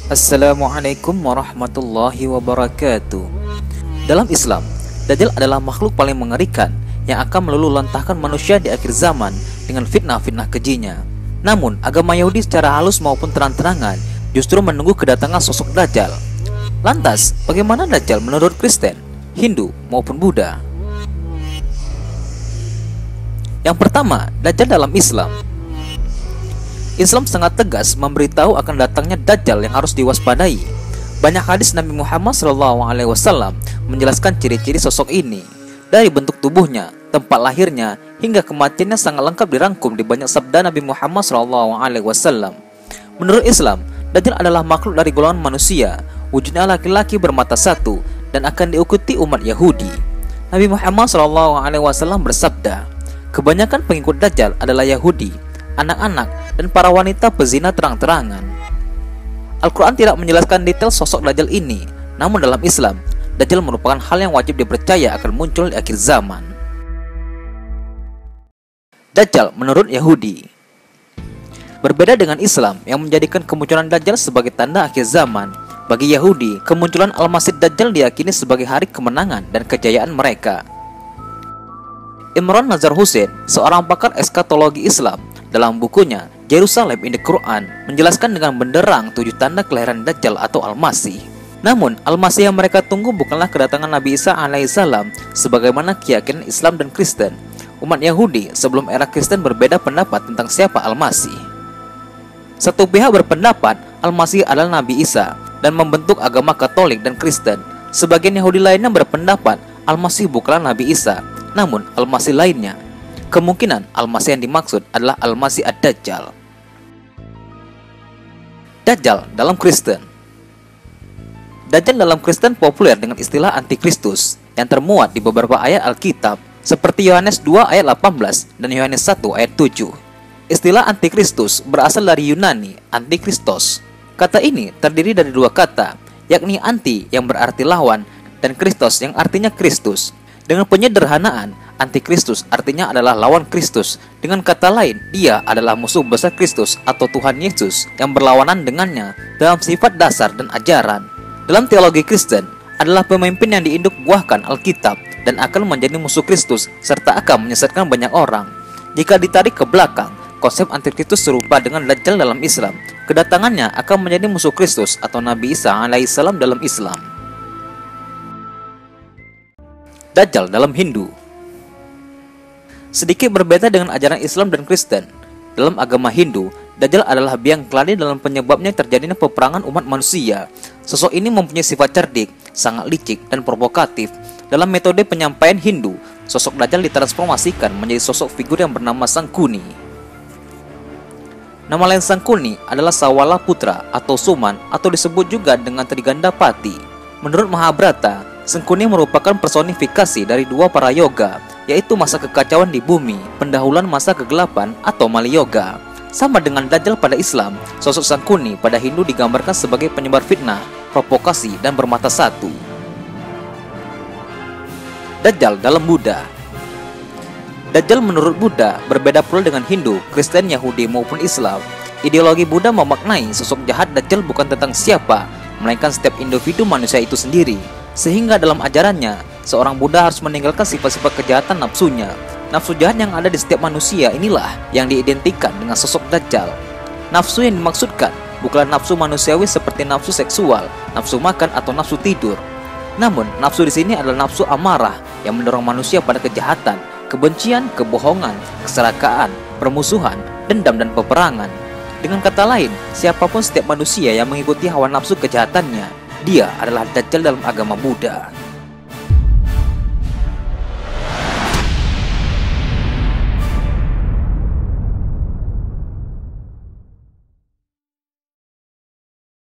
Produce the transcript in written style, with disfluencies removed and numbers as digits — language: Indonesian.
Assalamualaikum warahmatullahi wabarakatuh. Dalam Islam, Dajjal adalah makhluk paling mengerikan yang akan meluluh lantahkan manusia di akhir zaman dengan fitnah-fitnah kejinya. Namun, agama Yahudi secara halus maupun terang-terangan justru menunggu kedatangan sosok Dajjal. Lantas, bagaimana Dajjal menurut Kristen, Hindu, maupun Buddha? Yang pertama, Dajjal dalam Islam. Islam sangat tegas memberitahu akan datangnya Dajjal yang harus diwaspadai. Banyak hadis Nabi Muhammad SAW menjelaskan ciri-ciri sosok ini. Dari bentuk tubuhnya, tempat lahirnya, hingga kematiannya sangat lengkap dirangkum di banyak sabda Nabi Muhammad SAW. Menurut Islam, Dajjal adalah makhluk dari golongan manusia, wujudnya laki-laki bermata satu, dan akan diikuti umat Yahudi. Nabi Muhammad SAW bersabda, kebanyakan pengikut Dajjal adalah Yahudi, anak-anak, dan para wanita pezina terang-terangan. Al-Quran tidak menjelaskan detail sosok Dajjal ini, namun dalam Islam, Dajjal merupakan hal yang wajib dipercaya akan muncul di akhir zaman. Dajjal menurut Yahudi. Berbeda dengan Islam yang menjadikan kemunculan Dajjal sebagai tanda akhir zaman, bagi Yahudi, kemunculan Al-Masih Dajjal diyakini sebagai hari kemenangan dan kejayaan mereka. Imran Nazar Hussein, seorang pakar eskatologi Islam, dalam bukunya Jerusalem in the Quran menjelaskan dengan benderang 7 tanda kelahiran Dajjal atau Al-Masih. Namun, Al-Masih yang mereka tunggu bukanlah kedatangan Nabi Isa alaihissalam sebagaimana keyakinan Islam dan Kristen. Umat Yahudi sebelum era Kristen berbeda pendapat tentang siapa Al-Masih. Satu pihak berpendapat Al-Masih adalah Nabi Isa dan membentuk agama Katolik dan Kristen. Sebagian Yahudi lainnya berpendapat Al-Masih bukanlah Nabi Isa, namun Al-Masih lainnya. Kemungkinan Al-Masih yang dimaksud adalah Al-Masih Ad-Dajjal. Dajjal dalam Kristen. Dajjal dalam Kristen populer dengan istilah Antikristus yang termuat di beberapa ayat Alkitab seperti Yohanes 2 ayat 18 dan Yohanes 1 ayat 7. Istilah Antikristus berasal dari Yunani Antikristos. Kata ini terdiri dari 2 kata, yakni anti yang berarti lawan dan Kristos yang artinya Kristus. Dengan penyederhanaan, Antikristus artinya adalah lawan Kristus. Dengan kata lain, dia adalah musuh besar Kristus atau Tuhan Yesus yang berlawanan dengannya dalam sifat dasar dan ajaran. Dalam teologi Kristen, adalah pemimpin yang diinduk buahkan Alkitab dan akan menjadi musuh Kristus serta akan menyesatkan banyak orang. Jika ditarik ke belakang, konsep Antikristus serupa dengan Dajjal dalam Islam. Kedatangannya akan menjadi musuh Kristus atau Nabi Isa alaihissalam dalam Islam. Dajjal dalam Hindu. Sedikit berbeda dengan ajaran Islam dan Kristen. Dalam agama Hindu, Dajjal adalah biang keladi dalam penyebabnya terjadinya peperangan umat manusia. Sosok ini mempunyai sifat cerdik, sangat licik, dan provokatif. Dalam metode penyampaian Hindu, sosok Dajjal ditransformasikan menjadi sosok figur yang bernama Sangkuni. Nama lain Sangkuni adalah Sawala Putra atau Suman atau disebut juga dengan Trigandapati. Menurut Mahabharata, Sangkuni merupakan personifikasi dari 2 para yoga, yaitu masa kekacauan di bumi, pendahuluan masa kegelapan atau Mali Yoga. Sama dengan Dajjal pada Islam, sosok Sangkuni pada Hindu digambarkan sebagai penyebar fitnah, provokasi, dan bermata satu. Dajjal dalam Buddha. Dajjal menurut Buddha berbeda pula dengan Hindu, Kristen, Yahudi maupun Islam. Ideologi Buddha memaknai sosok jahat Dajjal bukan tentang siapa, melainkan setiap individu manusia itu sendiri. Sehingga dalam ajarannya, seorang Buddha harus meninggalkan sifat-sifat kejahatan nafsunya. Nafsu jahat yang ada di setiap manusia inilah yang diidentikan dengan sosok Dajjal. Nafsu yang dimaksudkan bukanlah nafsu manusiawi seperti nafsu seksual, nafsu makan, atau nafsu tidur. Namun, nafsu di sini adalah nafsu amarah yang mendorong manusia pada kejahatan, kebencian, kebohongan, keserakaan, permusuhan, dendam, dan peperangan. Dengan kata lain, siapapun setiap manusia yang mengikuti hawa nafsu kejahatannya, dia adalah Dajjal dalam agama Buddha.